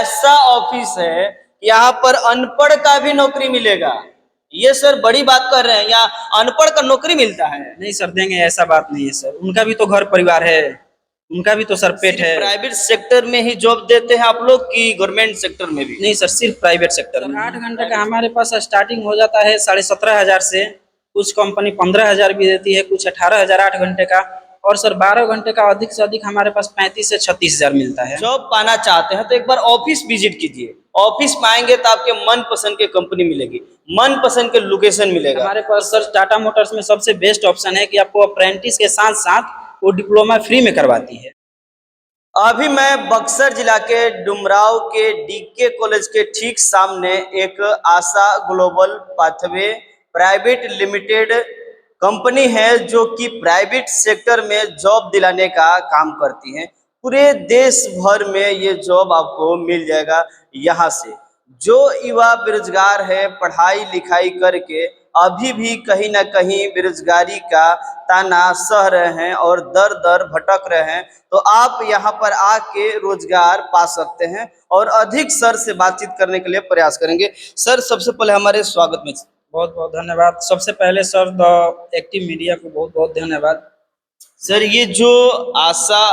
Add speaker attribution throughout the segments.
Speaker 1: ऐसा ऑफिस है यहाँ पर अनपढ़ का भी नौकरी मिलेगा। ये सर बड़ी बात कर रहे हैं, यहाँ अनपढ़ का नौकरी मिलता है।
Speaker 2: नहीं सर, देंगे ऐसा बात नहीं है सर, उनका भी तो घर परिवार है, उनका भी तो सर पेट है।
Speaker 1: प्राइवेट सेक्टर में ही जॉब देते हैं आप लोग कि गवर्नमेंट सेक्टर में भी?
Speaker 2: नहीं सर, सिर्फ प्राइवेट सेक्टर में। 8 घंटे का हमारे पास स्टार्टिंग हो जाता है 17,500 से। कुछ कंपनी 15,000 भी देती है, कुछ 18,000 8 घंटे का। और सर 12 घंटे का अधिक से अधिक हमारे पास 35 से 36,000 मिलता है।
Speaker 1: जॉब पाना चाहते हैं तो एक बार ऑफिस विजिट कीजिए। ऑफिस में आएंगे तो आपके मन पसंद के कंपनी मिलेगी, मन पसंद के लोकेशन मिलेगा।
Speaker 2: हमारे पास सर टाटा मोटर्स में सबसे बेस्ट ऑप्शन है कि आपको अप्रेंटिस के साथ साथ वो डिप्लोमा फ्री में करवाती है।
Speaker 1: अभी मैं बक्सर जिला के डुमराव के डीके कॉलेज के ठीक सामने एक Asha global pathway private limited company है जो कि प्राइवेट सेक्टर में जॉब दिलाने का काम करती है। पूरे देश भर में ये जॉब आपको मिल जाएगा। यहाँ से जो युवा बेरोजगार है, पढ़ाई लिखाई करके अभी भी कहीं ना कहीं बेरोजगारी का ताना सह रहे हैं और दर दर भटक रहे हैं, तो आप यहाँ पर आके रोजगार पा सकते हैं। और अधिक सर से बातचीत करने के लिए प्रयास करेंगे। सर सबसे पहले हमारे स्वागत में
Speaker 2: बहुत बहुत धन्यवाद। सबसे पहले सर द एक्टिव मीडिया को बहुत बहुत धन्यवाद।
Speaker 1: सर ये जो Asha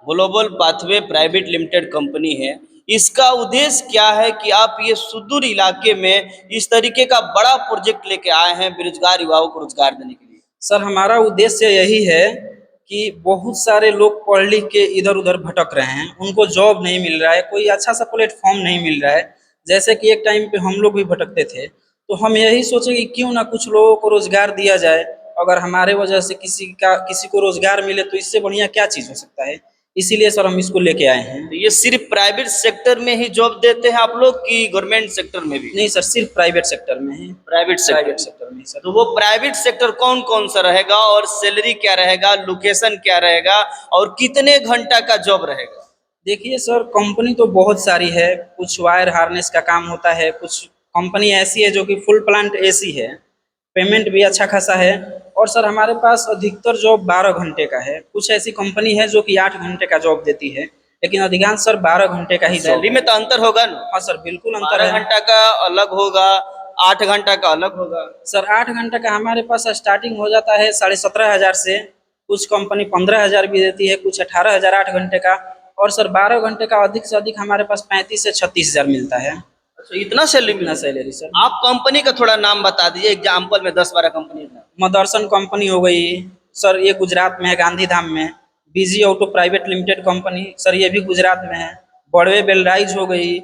Speaker 1: global pathway private limited company है, इसका उद्देश्य क्या है कि आप ये सुदूर इलाके में इस तरीके का बड़ा प्रोजेक्ट लेके आए हैं बेरोजगार युवाओं को रोजगार देने के लिए?
Speaker 2: सर हमारा उद्देश्य यही है कि बहुत सारे लोग पढ़ लिख के इधर उधर भटक रहे हैं, उनको जॉब नहीं मिल रहा है, कोई अच्छा सा प्लेटफॉर्म नहीं मिल रहा है। जैसे कि एक टाइम पे हम लोग भी भटकते थे, तो हम यही सोचे कि क्यों ना कुछ लोगों को रोजगार दिया जाए। अगर हमारे वजह से किसी को रोजगार मिले तो इससे बढ़िया क्या चीज़ हो सकता है। इसीलिए सर हम इसको लेके आए हैं।
Speaker 1: तो ये सिर्फ प्राइवेट सेक्टर में ही जॉब देते हैं आप लोग कि गवर्नमेंट सेक्टर में भी?
Speaker 2: नहीं सर, सिर्फ प्राइवेट सेक्टर में ही।
Speaker 1: प्राइवेट
Speaker 2: सेक्टर में सर।
Speaker 1: तो वो प्राइवेट सेक्टर कौन कौन सा रहेगा और सैलरी क्या रहेगा, लोकेशन क्या रहेगा और कितने घंटा का जॉब रहेगा?
Speaker 2: देखिए सर, कंपनी तो बहुत सारी है। कुछ वायर हार्नेस का काम होता है, कुछ कंपनी ऐसी है जो कि फुल प्लांट एसी है, पेमेंट भी अच्छा खासा है। और सर हमारे पास अधिकतर जॉब 12 घंटे का है। कुछ ऐसी कंपनी है जो कि 8 घंटे का जॉब देती है, लेकिन अधिकांश सर 12 घंटे का ही जॉब।
Speaker 1: सैलरी में तो अंतर होगा ना?
Speaker 2: हाँ सर, बिल्कुल अंतर
Speaker 1: 12
Speaker 2: है।
Speaker 1: घंटा का अलग होगा, 8 घंटा का अलग होगा।
Speaker 2: सर 8 घंटे का हमारे पास स्टार्टिंग हो जाता है 17,500 से। कुछ कंपनी 15,000 भी देती है, कुछ 18,000 8 घंटे का। और सर 12 घंटे का अधिक से अधिक हमारे पास 35 से 36,000 मिलता है।
Speaker 1: अच्छा, इतना सैलरी?
Speaker 2: इतना सैलरी सर।
Speaker 1: आप कंपनी का थोड़ा नाम बता दीजिए, एग्जाम्पल में 10-12 कंपनी।
Speaker 2: मदरसन कंपनी हो गई सर, ये गुजरात में है, गांधीधाम में। BG auto private limited company sir, ये भी गुजरात में है। बड़वे बेलराइज हो गई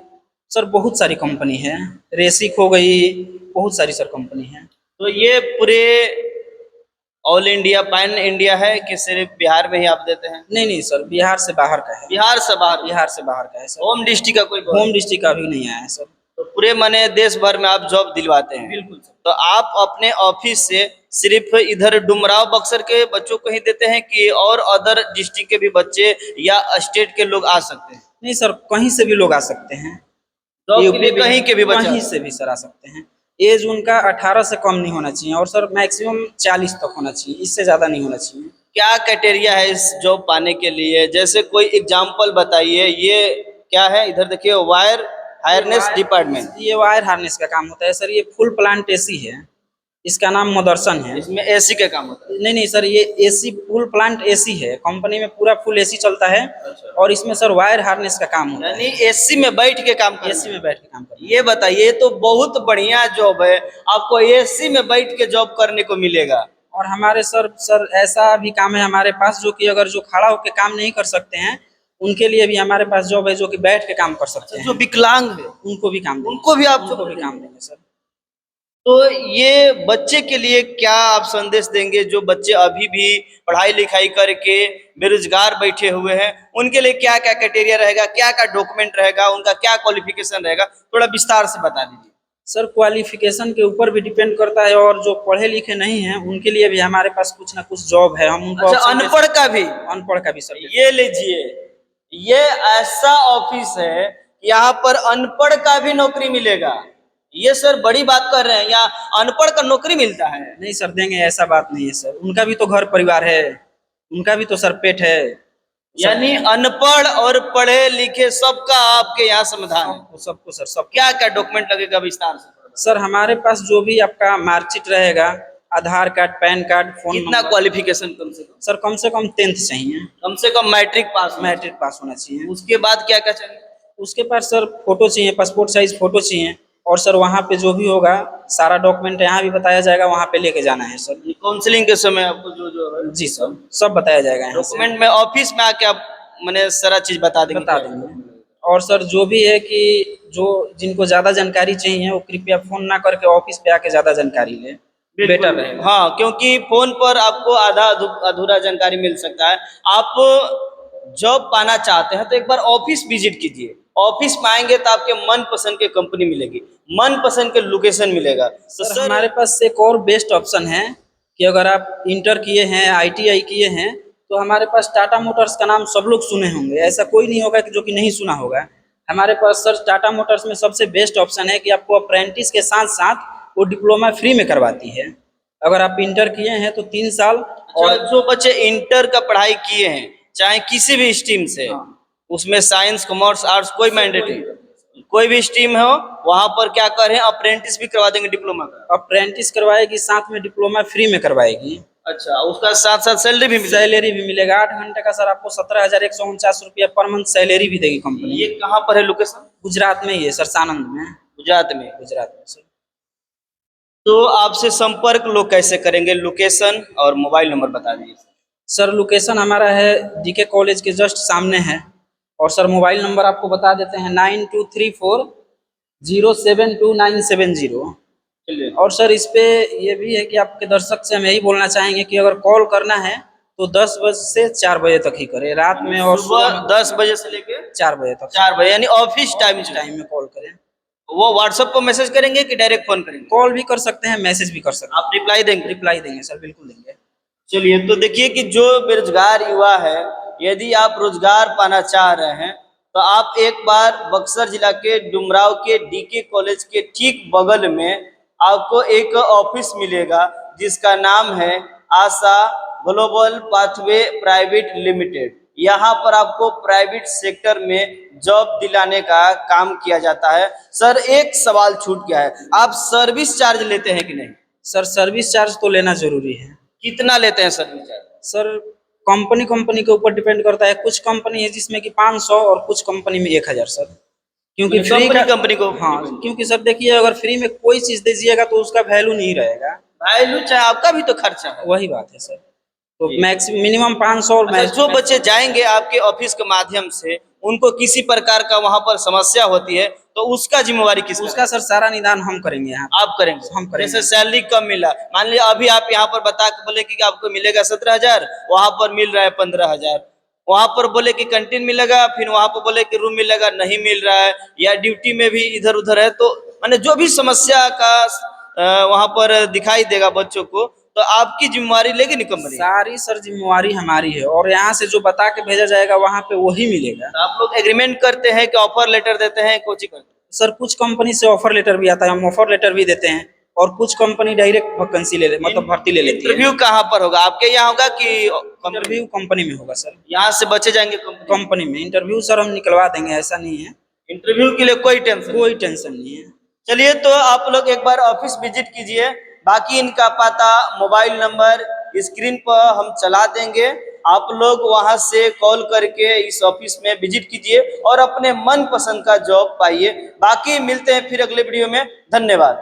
Speaker 2: सर, बहुत सारी कंपनी है। रेसिक हो गई, बहुत सारी सर कंपनी है।
Speaker 1: तो ये पूरे ऑल इंडिया पैन इंडिया है कि सिर्फ बिहार में ही आप देते हैं?
Speaker 2: नहीं नहीं सर, बिहार से बाहर का है।
Speaker 1: बिहार से बाहर?
Speaker 2: बिहार से बाहर का है सर।
Speaker 1: होम डिस्ट्रिक्ट का कोई?
Speaker 2: होम डिस्ट्रिक्ट का भी नहीं आया है सर।
Speaker 1: तो पूरे माने देश भर में आप जॉब दिलवाते हैं?
Speaker 2: बिल्कुल सर।
Speaker 1: तो आप अपने ऑफिस से सिर्फ इधर डुमराव बक्सर के बच्चों को ही देते हैं कि और अदर डिस्ट्रिक्ट के भी बच्चे या स्टेट के लोग आ सकते हैं?
Speaker 2: नहीं सर, कहीं से भी लोग आ सकते हैं।
Speaker 1: जॉब के लिए कहीं के भी बच्चे?
Speaker 2: कहीं से भी सर आ सकते हैं। एज उनका 18 से कम नहीं होना चाहिए, और सर मैक्सिमम 40 तक होना चाहिए, इससे ज़्यादा नहीं होना चाहिए।
Speaker 1: क्या क्राइटेरिया है इस जॉब पाने के लिए? जैसे कोई एग्जाम्पल बताइए। ये क्या है? इधर देखिए, वायर हार्नेस डिपार्टमेंट।
Speaker 2: ये वायर हार्नेस का काम होता है सर। ये फुल प्लांट एसी है, इसका नाम मदरसन है।
Speaker 1: इसमें एसी का काम होता है?
Speaker 2: नहीं नहीं सर, ये एसी फुल प्लांट एसी है। कंपनी में पूरा फुल एसी चलता है।
Speaker 1: अच्छा।
Speaker 2: और इसमें सर वायर हार्नेस का काम होता है।
Speaker 1: यानी एसी में बैठ के काम करना?
Speaker 2: एसी में बैठ के काम करना।
Speaker 1: ये बताइए, तो बहुत बढ़िया जॉब है, आपको एसी में बैठ के जॉब करने को मिलेगा।
Speaker 2: और हमारे सर ऐसा भी काम है हमारे पास, जो कि अगर जो खड़ा होकर काम नहीं कर सकते हैं, उनके लिए भी हमारे पास जॉब है, जो कि बैठ के काम कर सकते हैं।
Speaker 1: जो विकलांग है
Speaker 2: उनको भी काम देंगे।
Speaker 1: उनको भी आप
Speaker 2: उनको भी काम देंगे सर।
Speaker 1: तो ये बच्चे के लिए क्या आप संदेश देंगे जो बच्चे अभी भी पढ़ाई लिखाई करके बेरोजगार बैठे हुए हैं? उनके लिए क्या क्या क्राइटेरिया रहेगा, क्या क्या डॉक्यूमेंट रहेगा, उनका क्या क्वालिफिकेशन रहेगा, थोड़ा विस्तार से बता दीजिए।
Speaker 2: सर क्वालिफिकेशन के ऊपर भी डिपेंड करता है, और जो पढ़े लिखे नहीं हैं उनके लिए भी हमारे पास कुछ ना कुछ जॉब है। हम उनको
Speaker 1: अच्छा, अनपढ़ का भी?
Speaker 2: अनपढ़ का भी सर।
Speaker 1: ये लीजिए, ये ऐसा ऑफिस है, यहाँ पर अनपढ़ का भी नौकरी मिलेगा। ये सर बड़ी बात कर रहे हैं, यहाँ अनपढ़ का नौकरी मिलता है?
Speaker 2: नहीं सर, देंगे ऐसा बात नहीं है सर, उनका भी तो घर परिवार है, उनका भी तो सर पेट है।
Speaker 1: यानी अनपढ़ और पढ़े लिखे सबका आपके यहाँ समाधान है।
Speaker 2: सबको सर, सब
Speaker 1: क्या क्या डॉक्यूमेंट लगेगा विस्तार से?
Speaker 2: सर हमारे पास जो भी आपका मार्कशीट रहेगा, आधार कार्ड, पैन कार्ड, फोन
Speaker 1: कितना
Speaker 2: नंबर।
Speaker 1: क्वालिफिकेशन कम से कम?
Speaker 2: 10th चाहिए,
Speaker 1: कम से कम मैट्रिक पास होना
Speaker 2: मैट्रिक पास होना चाहिए।
Speaker 1: चाहिए। उसके बाद क्या क्या चाहिए?
Speaker 2: उसके पास सर फोटो चाहिए, पासपोर्ट साइज फोटो चाहिए। और सर वहाँ पे जो भी होगा सारा डॉक्यूमेंट यहाँ भी बताया जाएगा, वहाँ पे लेके जाना है सर।
Speaker 1: काउंसलिंग के समय आपको जो जो है
Speaker 2: जी सर, सब बताया जाएगा यहाँ से।
Speaker 1: डॉक्यूमेंट में ऑफिस में आके आप मैंने सारा चीज बता देंगे।
Speaker 2: बता देंगे। और सर जो भी है कि जो जिनको ज़्यादा जानकारी चाहिए वो कृपया फोन ना करके ऑफिस पे आके ज़्यादा जानकारी ले, बेटर रहेगा।
Speaker 1: हाँ, क्योंकि फोन पर आपको आधा अधूरा जानकारी मिल सकता है। आप जॉब पाना चाहते हैं तो एक बार ऑफिस विजिट कीजिए। ऑफिस में आएंगे तो आपके मन पसंद की कंपनी मिलेगी, मन पसंद के लोकेशन मिलेगा। तो
Speaker 2: सर हमारे पास एक और बेस्ट ऑप्शन है कि अगर आप इंटर किए हैं, ITI किए हैं, तो हमारे पास टाटा मोटर्स का नाम सब लोग सुने होंगे, ऐसा कोई नहीं होगा कि जो कि नहीं सुना होगा। हमारे पास सर टाटा मोटर्स में सबसे बेस्ट ऑप्शन है कि आपको अप्रेंटिस के साथ साथ वो डिप्लोमा फ्री में करवाती है। अगर आप इंटर किए हैं तो 3 साल।
Speaker 1: और जो बच्चे इंटर का पढ़ाई किए हैं चाहे किसी भी स्ट्रीम से, उसमें साइंस, कॉमर्स, आर्ट्स कोई मैंडेटरी, कोई भी स्ट्रीम हो, वहां पर क्या करें, अप्रेंटिस भी करवा देंगे डिप्लोमा का।
Speaker 2: अप्रेंटिस करवाएगी, साथ में डिप्लोमा फ्री में करवाएगी।
Speaker 1: अच्छा, उसका साथ साथ सैलरी भी मिलेगी?
Speaker 2: सैलरी भी मिलेगा। 8 घंटे का सर आपको 17,149 रुपया पर मंथ सैलरी भी देगी कंपनी।
Speaker 1: ये कहाँ पर है लोकेशन?
Speaker 2: गुजरात में ही है सर, सानंद में।
Speaker 1: गुजरात में?
Speaker 2: गुजरात में सर।
Speaker 1: तो आपसे संपर्क लोग कैसे करेंगे? लोकेशन और मोबाइल नंबर बता दीजिए।
Speaker 2: सर लोकेशन हमारा है DK कॉलेज के जस्ट सामने है। और सर मोबाइल नंबर आपको बता देते हैं 9234072970।
Speaker 1: चलिए।
Speaker 2: और सर इस पे ये भी है कि आपके दर्शक से हम यही बोलना चाहेंगे कि अगर कॉल करना है तो 10 बजे से 4 बजे तक ही करें, रात में और
Speaker 1: सुबह 10 बजे से लेके
Speaker 2: 4 बजे तक।
Speaker 1: 4 बजे यानी ऑफिस टाइम
Speaker 2: में कॉल करें।
Speaker 1: वो व्हाट्सएप पर मैसेज करेंगे कि डायरेक्ट फोन करेंगे?
Speaker 2: कॉल भी कर सकते हैं, मैसेज भी कर सकते हैं।
Speaker 1: आप रिप्लाई देंगे?
Speaker 2: रिप्लाई देंगे सर, बिल्कुल देंगे।
Speaker 1: चलिए, तो देखिए कि जो बेरोजगार युवा है, यदि आप रोजगार पाना चाह रहे हैं तो आप एक बार बक्सर जिला के डुमराव के DK कॉलेज के ठीक बगल में आपको एक ऑफिस मिलेगा जिसका नाम है आशा ग्लोबल पाथवे प्राइवेट लिमिटेड। यहाँ पर आपको प्राइवेट सेक्टर में जॉब दिलाने का काम किया जाता है। सर एक सवाल छूट गया है, आप सर्विस चार्ज लेते हैं कि नहीं?
Speaker 2: सर सर्विस चार्ज तो लेना जरूरी है।
Speaker 1: कितना लेते हैं सर्विस चार्ज?
Speaker 2: सर कंपनी के ऊपर डिपेंड करता है। कुछ कंपनी है जिसमें कि 500 और कुछ कंपनी में 1000 सर, क्योंकि फ्री का
Speaker 1: कंपनी को।
Speaker 2: हाँ, क्योंकि सर देखिए अगर फ्री में कोई चीज दीजिएगा तो उसका वैल्यू नहीं रहेगा।
Speaker 1: वैल्यू चाहे आपका भी तो खर्चा है।
Speaker 2: वही बात है सर। तो मैक्सिमम मिनिमम 500।
Speaker 1: अच्छा, जो बच्चे जाएंगे आपके ऑफिस के माध्यम से, उनको किसी प्रकार का वहां पर समस्या होती है तो उसका जिम्मेवारी किसका?
Speaker 2: उसका सर सारा निदान हम करेंगे। यहाँ
Speaker 1: आप करेंगे?
Speaker 2: हम करेंगे।
Speaker 1: जैसे सैलरी कम मिला, मान लिया अभी आप यहाँ पर बता के बोले कि आपको मिलेगा 17,000, वहां पर मिल रहा है 15,000। वहां पर बोले कि कैंटीन मिलेगा, फिर वहां पर बोले कि रूम मिलेगा, नहीं मिल रहा है, या ड्यूटी में भी इधर उधर है, तो माने जो भी समस्या का वहां पर दिखाई देगा बच्चों को, तो आपकी जिम्मेवारी लेगी नहीं कंपनी?
Speaker 2: सारी सर जिम्मेवारी हमारी है, और यहाँ से जो बता के भेजा जाएगा वहाँ पे वही मिलेगा।
Speaker 1: तो आप लोग एग्रीमेंट करते हैं कि ऑफर लेटर देते हैं, कोची करते हैं?
Speaker 2: सर कुछ कंपनी से ऑफर लेटर भी आता है, हम ऑफर लेटर भी देते हैं, और कुछ कंपनी डायरेक्ट वैकेंसी ले ले मतलब भर्ती ले लेती है।
Speaker 1: इंटरव्यू कहाँ पर होगा? आपके यहाँ होगा कि
Speaker 2: इंटरव्यू कंपनी में होगा सर?
Speaker 1: यहाँ से बच्चे जाएंगे
Speaker 2: कंपनी में। इंटरव्यू सर हम निकलवा देंगे, ऐसा नहीं है।
Speaker 1: इंटरव्यू के लिए कोई टेंशन
Speaker 2: नहीं है।
Speaker 1: चलिए, तो आप लोग एक बार ऑफिस विजिट कीजिए। बाकी इनका पता, मोबाइल नंबर स्क्रीन पर हम चला देंगे। आप लोग वहां से कॉल करके इस ऑफिस में विजिट कीजिए और अपने मन पसंद का जॉब पाइए। बाकी मिलते हैं फिर अगले वीडियो में। धन्यवाद।